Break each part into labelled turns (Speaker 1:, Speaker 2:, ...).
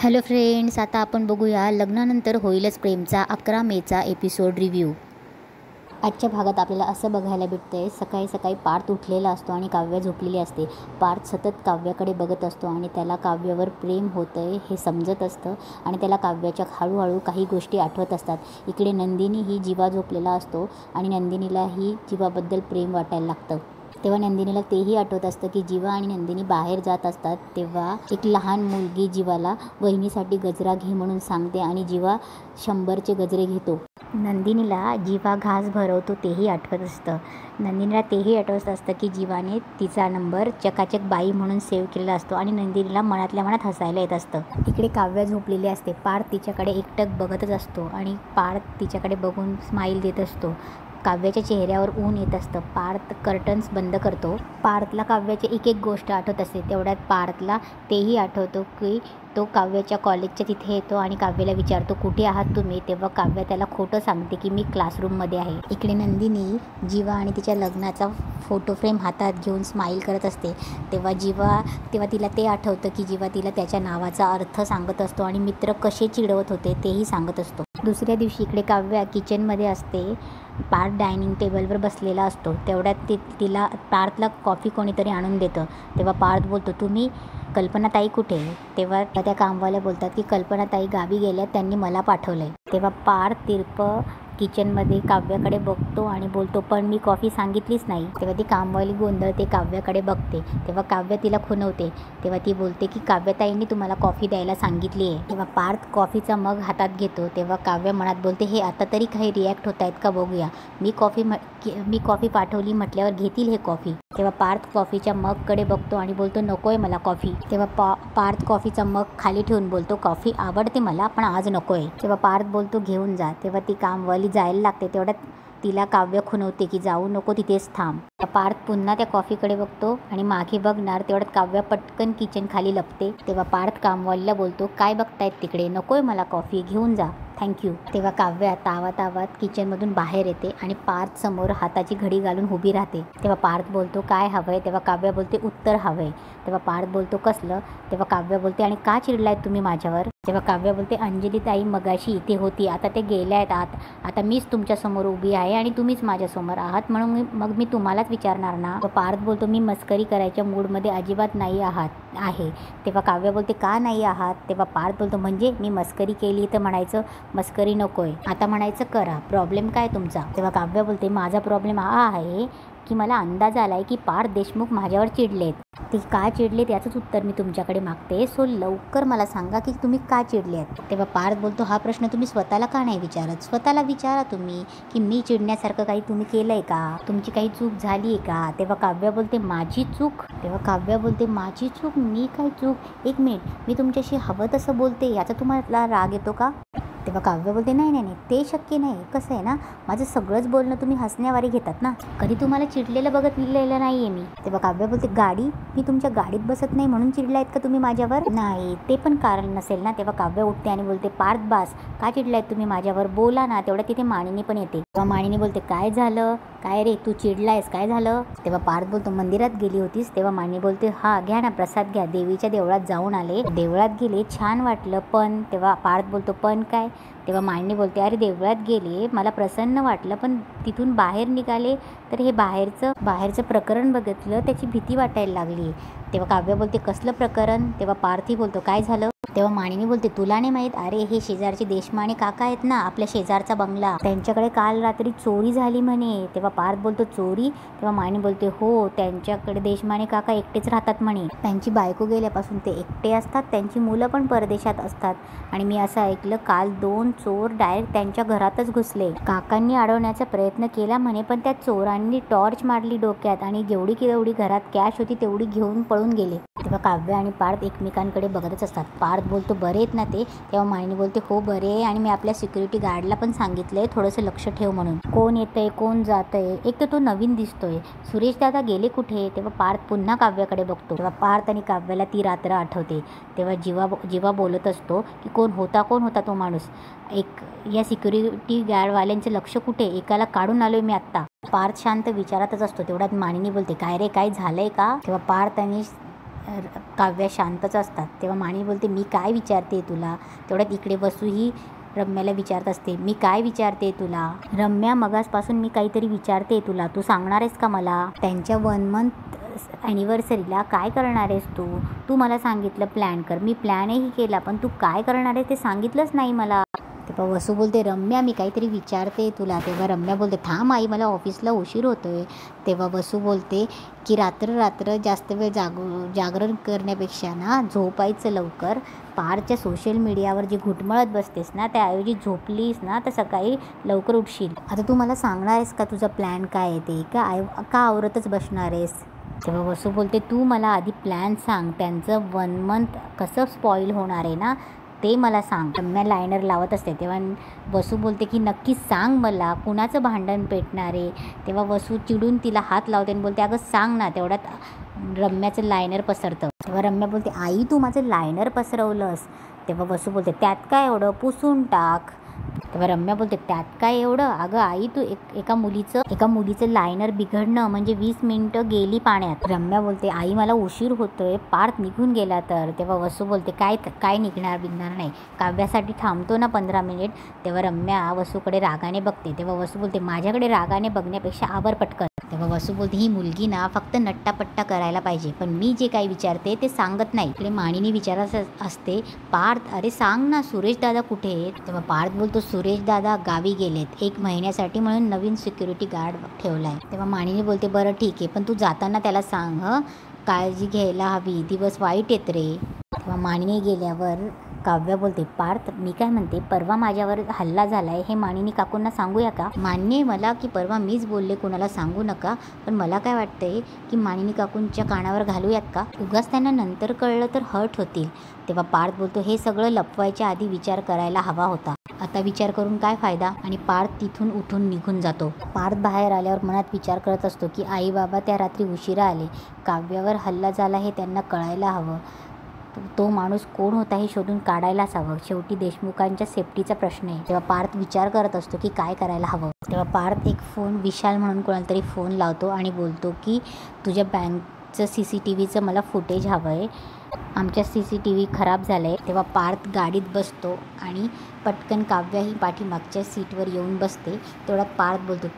Speaker 1: Hello friends, आता आपण बघूया लग्नानंतर होईलच प्रेमचा 11 मेचा एपिसोड रिव्ह्यू. आजच्या भागात आपल्याला असं बघायला भेटतं आहे, सकाळी सकाळी पार्थ उठलेला असतो आणि काव्य झोपलेली असते. पार्थ सतत काव्याकडे बघत असतो आणि त्याला काव्यावर प्रेम होतं आहे हे समजत असतं आणि त्याला काव्याच्या हळूहळू काही गोष्टी आठवत असतात. इकडे नंदिनी ही जीवा झोपलेला असतो आणि नंदिनीलाही जीवाबद्दल प्रेम वाटायला लागतं. तेव्हा नंदिनीला तेही आठवत असतं की जीवा आणि नंदिनी बाहेर जात असतात तेव्हा एक लहान मुलगी जीवाला वहिनीसाठी गजरा घे म्हणून सांगते आणि जीवा 100चे गजरे घेतो. नंदिनीला जीवा घास भरवतो तेही आठवत असतं. नंदिनीला तेही आठवत असतं की जीवाने तिचा नंबर चकाचक बाई म्हणून सेव्ह केलेला असतो आणि नंदिनीला मनातल्या मनात हसायला येत असतं. इकडे काव्या झोपलेली असते. पार्थ तिच्याकडे एकटक बघतच असतो आणि पार्थ तिच्याकडे बघून स्माईल देत असतो. काव्याच्या चेहऱ्यावर ऊन येत असतं. पार्थ कर्टन्स बंद करतो. पार्थला काव्याची एक एक गोष्ट आठवत असते. तेवढ्यात पार्थला तेही आठवतो की तो काव्याच्या कॉलेजच्या तिथे येतो आणि काव्याला विचारतो कुठे आहात तुम्ही. तेव्हा काव्या त्याला खोटं सांगते की मी क्लासरूममध्ये आहे. इकडे नंदिनी जीवा आणि तिच्या लग्नाचा फोटो फ्रेम हातात घेऊन स्माईल करत असते. तेव्हा तिला ते आठवतं की जीवा तिला त्याच्या नावाचा अर्थ सांगत असतो आणि मित्र कसे चिडवत होते तेही सांगत असतो. दुसऱ्या दिवशी इकडे काव्या किचनमध्ये असते. पार्थ डायनिंग टेबलवर बसलेला असतो. तेवढ्यात तिला पार्थला कॉफी कोणीतरी आणून देतं. तेव्हा पार्थ बोलतो तुम्ही कल्पनाताई कुठे. तेव्हा त्या कामवाल्या बोलतात की कल्पनाताई गावी गेल्या, त्यांनी मला पाठवलं आहे. तेव्हा पार्थ तिरपं किचनमध्ये काव्याकडे बघतो आणि बोलतो पण मी कॉफी सांगितलीच नाही. तेव्हा ती कामवाली गोंधळते, काव्याकडे बघते. तेव्हा काव्य तिला खुणवते. तेव्हा ती बोलते की काव्यताईंनी तुम्हाला कॉफी द्यायला सांगितली आहे. तेव्हा पार्थ कॉफीचा मग हातात घेतो. तेव्हा काव्य मनात बोलते हे आता तरी काही रिॲक्ट होत आहेत का बघूया. मी कॉफी पाठवली म्हटल्यावर घेतील हे कॉफी. तेव्हा पार्थ कॉफीच्या मगकडे बघतो आणि बोलतो नको आहे मला कॉफी. तेव्हा पार्थ कॉफीचा मग खाली ठेवून बोलतो कॉफी आवडते मला पण आज नको आहे. तेव्हा पार्थ बोलतो घेऊन जा. तेव्हा ती कामवाली जायला लागते. तेवढ्यात तिला काव्य खुणवते की जाऊ नको, तिथेच थांब. पार्थ पुन्हा त्या कॉफीकडे बघतो आणि मागे बघणार. तेवढ्यात काव्य पटकन किचन खाली लपते. तेव्हा पार्थ कामवालीला बोलतो काय बघतायत तिकडे, नकोय मला कॉफी, घेऊन जा, थँक्यू. तेव्हा काव्या तावात किचनमधून बाहेर येते आणि पार्थ समोर हाताची घडी घालून उभी राहते. तेव्हा पार्थ बोलतो काय हवंय. तेव्हा काव्य बोलते उत्तर हवंय. तेव्हा पार्थ बोलतो कसलं. तेव्हा काव्य बोलते आणि का चिडलायत तुम्ही माझ्यावर. तेव्हा काव्य बोलते अंजली ताई मगाशी इथे होती, आता ते गेल्या आहेत आत. आता मीच तुमच्यासमोर उभी आहे आणि तुम्हीच माझ्यासमोर आहात म्हणून मग मी तुम्हालाच विचारणार ना. पार्थ बोलतो मी मस्करी करायच्या मूडमध्ये अजिबात नाही आहे. तेव्हा काव्य बोलते का नाही आहात. तेव्हा पार्थ बोलतो म्हणजे मी मस्करी केली तर म्हणायचं मस्करी नकोय, आता म्हणायचं करा, प्रॉब्लेम काय तुमचा. तेव्हा काव्य बोलते माझा प्रॉब्लेम हा आहे की मला अंदाज आला आहे की पार्थ देशमुख माझ्यावर चिडलेत. ते का चिडलेत याचंच उत्तर मी तुमच्याकडे मागते. सो लवकर मला सांगा की तुम्ही का चिडलेत. तेव्हा पार्थ बोलतो हा प्रश्न तुम्ही स्वतःला का नाही विचारत. स्वतःला विचारा तुम्ही की मी चिडण्यासारखं काही तुम्ही केलं आहे का, तुमची काही चूक झाली आहे का. तेव्हा काव्य बोलते माझी चूक. तेव्हा काव्य बोलते माझी चूक, मी काय चूक, एक मिनिट मी तुमच्याशी हवं तसं बोलते याचा तुम्हाला राग येतो का. तेव्हा काव्य बोलते नाही ते शक्य नाही. कसं आहे ना, माझं सगळंच बोलणं तुम्ही हसण्यावारी घेतात ना, कधी तुम्हाला चिडलेलं बघितलेलं नाही आहे मी. तेव्हा काव्य बोलते गाडी, मी तुमच्या गाडीत बसत नाही म्हणून चिडलायत का तुम्ही माझ्यावर. नाही ते पण कारण नसेल ना. तेव्हा काव्य उठते आणि बोलते पार्थ बास, का चिडलायत तुम्ही माझ्यावर, बोला ना. तेवढ्या तिथे मानिनी पण येते. तेव्हा मानिनी बोलते काय झालं, काय रे तू चिडलायस, काय झालं. तेव्हा पार्थ बोलतो मंदिरात गेली होतीस. तेव्हा मानिनी बोलते हा घ्या ना प्रसाद घ्या, देवीच्या देवळात जाऊन आले, देवळात गेले छान वाटलं पण. तेव्हा पार्थ बोलतो पण काय. तेव्हा मानिनी बोलते अरे देवळात गेले मला प्रसन्न वाटलं पण तिथून बाहेर निघाले तर हे बाहेरचं प्रकरण बघितलं त्याची भीती वाटायला लागली. तेव्हा काव्य बोलते कसलं प्रकरण. तेव्हा पार्थी बोलतो काय झालं. तेव्हा मानिनी बोलते तुला नाही माहीत, अरे हे शेजारचे देशमाने काका आहेत ना, आपल्या शेजारचा बंगला, त्यांच्याकडे काल रात्री चोरी झाली म्हणे. तेव्हा पार्थ बोलतो चोरी. तेव्हा मानिनी बोलते हो त्यांच्याकडे देशमाने काका एकटेच राहतात म्हणे, त्यांची बायको गेल्यापासून ते एकटे असतात, त्यांची मुलं पण परदेशात असतात आणि मी असं ऐकलं काल 2 चोर डायरेक्ट त्यांच्या घरातच घुसले. काकांनी अडवण्याचा प्रयत्न केला म्हणे पण त्या चोरांनी टॉर्च मारली डोक्यात आणि जेवढी घरात कॅश होती तेवढी घेऊन पळून गेले. तेव्हा काव्य आणि पार्थ एकमेकांकडे बघतच असतात. पार्थ बोलतो बरे आहेत ना ते. तेव्हा मानिनी बोलते हो बरे आहे आणि मी आपल्या सिक्युरिटी गार्डला पण सांगितलंय थोडंसं लक्ष ठेव म्हणून, कोण येतंय कोण जातंय, एक तर तो नवीन दिसतोय, सुरेश दादा गेले कुठे. तेव्हा पार्थ पुन्हा काव्याकडे बघतो. तेव्हा पार्थ आणि काव्याला ती रात्र आठवते. तेव्हा जीवा बोलत असतो की कोण होता तो माणूस, या सिक्युरिटी गार्डवाल्यांचं लक्ष कुठे, एकाला काढून आलोय मी आत्ता. पार्थ शांत विचारातच असतो. तेवढ्यात मानिनी बोलते काय रे काय झालंय का. तेव्हा पार्थ आणि काव्या शांतच असतात. तेव्हा मानिनी बोलते मी काय विचारते तुला. तेवढ्यात इकडे वसूही रम्याला विचारत असते मी काय विचारते तुला. रम्या मगासपासून मी काहीतरी विचारते तुला, तू सांगणार आहेस का मला. त्यांच्या 1 मंथ ॲनिव्हर्सरीला काय करणार आहेस तू. तू मला सांगितलं प्लॅन कर, मी प्लॅनही केला, पण तू काय करणार आहे ते सांगितलंच नाही मला. तेव्हा वसू बोलते रम्या मी काहीतरी विचारते तुला. तेव्हा रम्या बोलते थांब आई मला ऑफिसला उशीर होतोय. तेव्हा वसू बोलते की रात्र जास्त वेळ जागरण करण्यापेक्षा ना झोपायचं लवकर. पारच्या सोशल मीडियावर जी घुटमळत बसतेस ना त्याऐवजी झोपलीस ना तर सकाळी लवकर उठशील. आता तू मला सांगणार आहेस का तुझा प्लॅन काय आहे ते, का आवरतच बसणार आहेस. तेव्हा वसू बोलते तू मला आधी प्लॅन सांग, त्यांचं 1 मंथ कसं स्पॉईल होणार आहे ना ते मला सांग. रम्या लायनर लावत असते तेव्हा वसू बोलते की नक्की सांग मला कुणाचं भांडण पेटणार आहे. तेव्हा वसू चिडून तिला हात लावते आणि बोलते अगं सांग ना. तेवढ्यात रम्याचं लायनर पसरतं. तेव्हा रम्या बोलते आई तू माझं लायनर पसरवलंस. तेव्हा वसू बोलते त्यात काय एवढं, पुसून टाक. तेव्हा रम्या बोलते त्यात काय एवढं, अगं आई तू एका मुलीचं लायनर बिघडणं म्हणजे 20 मिनिटं गेली पाण्यात. रम्या बोलते आई मला उशीर होतोय, पार्थ निघून गेला तर. तेव्हा वसू बोलते काय निघणार नाही, काव्यासाठी थांबतो ना 15 मिनिट. तेव्हा रम्या वसूकडे रागाने बघते. तेव्हा वसू बोलते माझ्याकडे रागाने बघण्यापेक्षा आवर पटकन. तेव्हा वसू बोलते ही मुलगी ना फक्त नट्टापट्टा करायला पाहिजे, पण मी जे काही विचारते ते सांगत नाही. इकडे मानिनी विचारत असते पार्थ अरे सांग ना सुरेश दादा कुठे आहेत. तेव्हा पार्थ बोलतो सुरेश दादा गावी गेलेत 1 महिन्यासाठी, म्हणून नवीन सिक्युरिटी गार्ड ठेवलाय. तेव्हा मानिनी बोलते बरं ठीक आहे, पण तू जाताना त्याला सांग काळजी घ्यायला हवी, दिवस वाईट येत रे. तेव्हा मानिनी गेल्यावर काव्या बोलते पार्थ मी काय म्हणते परवा माझ्यावर हल्ला झालाय हे मानिनी काकूंना सांगूया का. मान्य आहे मला की परवा मीच बोलले कोणाला सांगू नका, पण मला काय वाटतंय की मानिनी काकूंच्या कानावर घालूयात का, उगाच त्यांना नंतर कळलं तर हर्ट होतील. तेव्हा पार्थ बोलतो हे सगळं लपवायच्या आधी विचार करायला हवा होता, आता विचार करून काय फायदा. आणि पार्थ तिथून उठून निघून जातो. पार्थ बाहेर आल्यावर मनात विचार करत असतो की आई बाबा त्या रात्री उशिरा आले, काव्यावर हल्ला झाला हे त्यांना कळायला हवं, तो माणूस कोण होता हे शोधून काढायलाच हवं. शेवटी देशमुखांच्या सेफ्टीचा प्रश्न आहे. तेव्हा पार्थ विचार करत असतो की काय करायला हवं. तेव्हा पार्थ एक फोन विशाल म्हणून कोणाला तरी फोन लावतो आणि बोलतो की तुझ्या बँकचं CCTVचं मला फुटेज हवं आहे, आमच्या CCTV खराब झालं आहे. तेव्हा पार्थ गाडीत बसतो आणि पटकन काव्या ही पाठीमागच्या सीटवर येऊन बसते. तेवढ्यात पार्थ बोलतो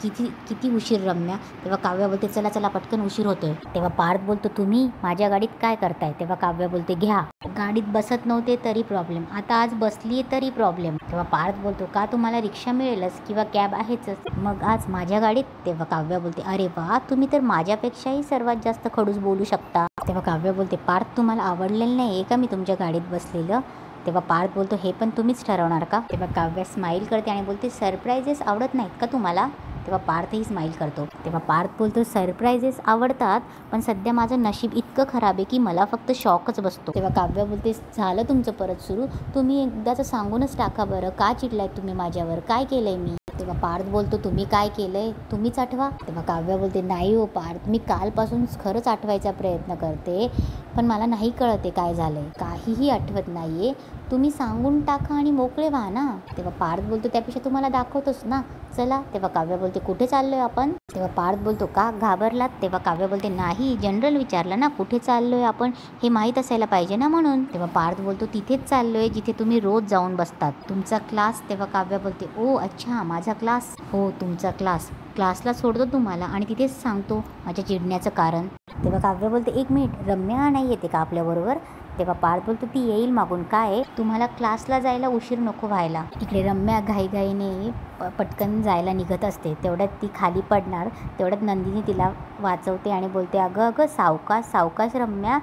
Speaker 1: किती उशीर रम्या. तेव्हा काव्या बोलते चला पटकन उशीर होतोय. तेव्हा पार्थ बोलतो तुम्ही माझ्या गाडीत काय करताय. तेव्हा काव्या बोलते घ्या, गाडीत बसत नव्हते तरी प्रॉब्लेम, आता आज बसली तरी प्रॉब्लेम. तेव्हा पार्थ बोलतो का तुम्हाला रिक्षा मिळेलच किंवा कॅब आहेच, मग आज माझ्या गाडीत. तेव्हा काव्या बोलते अरे वा तुम्ही तर माझ्यापेक्षाही सर्वात जास्त खडूस बोलू शकता. तेव्हा काव्या बोलते पार्थ तुम्हाला आवडलेलं नाही आहे का मी तुमच्या गाडीत बसलेलं. तेव्हा पार्थ बोलतो हे पण तुम्हीच ठरवणार का. तेव्हा काव्या स्माईल करते आणि बोलते सरप्राईजेस आवडत नाहीत का तुम्हाला. तेव्हा पार्थही स्माईल करतो. तेव्हा पार्थ बोलतो सरप्राईजेस आवडतात, पण सध्या माझं नशीब इतकं खराब आहे की मला फक्त शॉकच बसतो. तेव्हा काव्या बोलते झालं तुमचं परत सुरू, तुम्ही एकदाचं सांगूनच टाका बरं, का चिडलाय तुम्ही माझ्यावर, काय केलंय मी. तेव्हा पार्थ बोलतो तुम्ही काय केलंय तुम्हीच आठवा. तेव्हा काव्या बोलते नाही हो पार्थ मी कालपासून खरंच आठवायचा प्रयत्न करते, पण मला नाही कळते काय झालंय, काहीही आठवत नाहीये, तुम्ही सांगून टाका आणि मोकळे व्हा ना. तेव्हा पार्थ बोलतो त्यापेक्षा तुम्हाला दाखवतोच ना, चला. तेव्हा काव्या बोलते कुठे चाललोय आपण. तेव्हा पार्थ बोलतो का घाबरलात. तेव्हा काव्या बोलते नाही जनरल विचारलं ना, कुठे चाललोय आपण हे माहीत असायला पाहिजे ना म्हणून. तेव्हा पार्थ बोलतो तिथेच चाललोय जिथे तुम्ही रोज जाऊन बसतात, तुमचा क्लास. तेव्हा काव्या बोलते ओ अच्छा माझा क्लास, हो तुमचा क्लासला सोडतो तुम्हाला आणि तिथेच सांगतो माझ्या चिडण्याचं कारण. तेव्हा काव्य बोलते 1 मिनिट रम्या नाही येते का आपल्याबरोबर. तेव्हा पार्थ बोलतो ती येईल मागून, काय तुम्हाला क्लासला जायला उशीर नको व्हायला. इकडे रम्या घाईघाईने पटकन जायला निघत असते. तेवढ्यात ती खाली पडणार. तेवढ्यात नंदिनी तिला वाचवते आणि बोलते अगं सावकाश रम्या,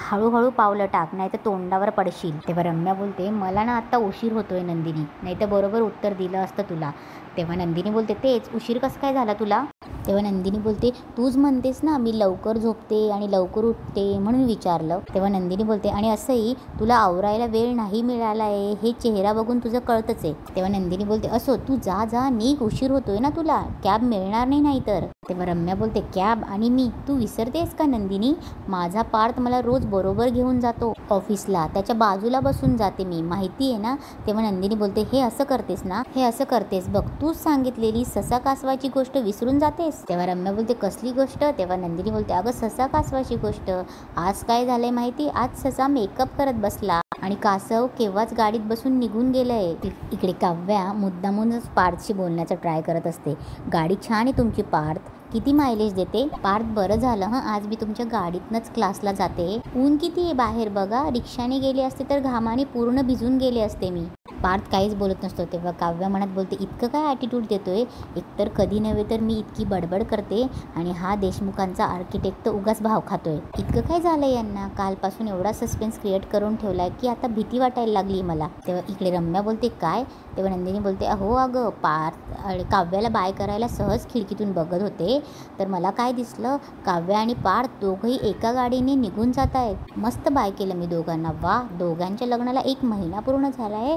Speaker 1: हळूहळू पावलं टाक नाही तर तोंडावर पडशील. तेव्हा रम्या बोलते मला ना आत्ता उशीर होतोय नंदिनी, नाही तर बरोबर उत्तर दिलं असतं तुला. तेव्हा नंदिनी बोलते तेच उशीर कसं काय झाला तुला. तेव्हा नंदिनी बोलते तूच म्हणतेस ना मी लवकर झोपते आणि लवकर उठते म्हणून विचारलं. तेव्हा नंदिनी बोलते आणि असंही तुला आवरायला वेळ नाही मिळाला आहे हे चेहरा बघून तुझं कळतच आहे. तेव्हा नंदिनी बोलते असो तू जा निघ, उशीर होतोय ना तुला, कॅब मिळणार नाही तर. तेव्हा रम्या बोलते कॅब आणि मी, तू विसरतेस का नंदिनी, माझा पार्थ मला रोज बरोबर घेऊन जातो ऑफिसला, त्याच्या बाजूला बसून जाते मी, माहिती आहे ना. तेव्हा नंदिनी बोलते हे असं करतेस ना, हे असं करतेस बघ, तूच सांगितलेली ससा कासवाची गोष्ट विसरून जातेस. सांगतेस? तेव्हा रम्या बोलते कसली गोष्ट? तेव्हा नंदिनी बोलते अगं ससा कासवाची गोष्ट. आज काय झालंय माहिती? आज ससा मेकअप करत बसला आणि कासव केव्हाच गाडीत बसून निघून गेलंय. इकडे काव्या मुद्दामूनच पार्थशी बोलण्याचा ट्राय करत असते. गाडी छान आहे तुमची पार्थ, किती मायलेज देते? पार्थ बरं झालं आज मी तुमच्या गाडीतनंच क्लासला जाते. ऊन किती आहे बाहेर बघा, रिक्षाने गेले असते तर घामाने पूर्ण भिजून गेले असते मी. पार्थ काहीच बोलत नसतो. तेव्हा काव्या मनात बोलते इतकं काय ॲटिट्यूड देतोय? एकतर कधी नव्हे तर मी इतकी बडबड करते आणि हा देशमुखांचा आर्किटेक्ट तर उगाच भाव खातोय. इतकं काय झालं यांना? कालपासून एवढा सस्पेन्स क्रिएट करून ठेवलाय की आता भीती वाटायला लागली मला. तेव्हा इकडे रम्या बोलते काय? तेव्हा नंदिनी बोलते हो अगं पार्थ काव्याला बाय करायला सहज खिडकीतून बघत होते तर मला काय दिसलं, काव्या आणि पार्थ दोघंही एका गाडीने निघून जात आहेत. मस्त बाय केलं मी दोघांना. वा, दोघांच्या लग्नाला 1 महिना पूर्ण झाला आहे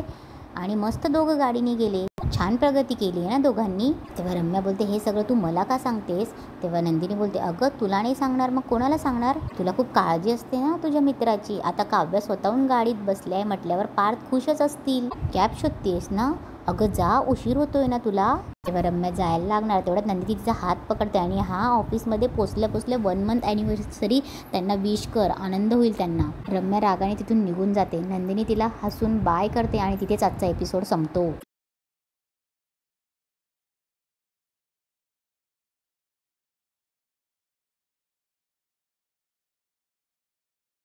Speaker 1: आणि मस्त दोघं गाडीने गेले. छान प्रगती केली आहे ना दोघांनी. तेव्हा रम्या बोलते हे सगळं तू मला का सांगतेस? तेव्हा नंदिनी बोलते अगं तुला नाही सांगणार मग कोणाला सांगणार? तुला खूप काळजी असते ना तुझ्या मित्राची. आता काव्या स्वतःहून गाडीत बसल्याय म्हटल्यावर पार्थ खुशच असतील. कॅब शोधतेस ना? अगं जा, उशीर होतोय ना तुला. तेव्हा रम्या जायला लागणार. तेवढ्यात नंदिनी तिचा हात पकडते आणि ऑफिसमध्ये पोचल्या 1 मंथ ॲनिव्हर्सरी त्यांना विश कर, आनंद होईल त्यांना. रम्या रागाने तिथून निघून जाते. नंदिनी तिला हसून बाय करते आणि तिथेच आजचा एपिसोड संपतो.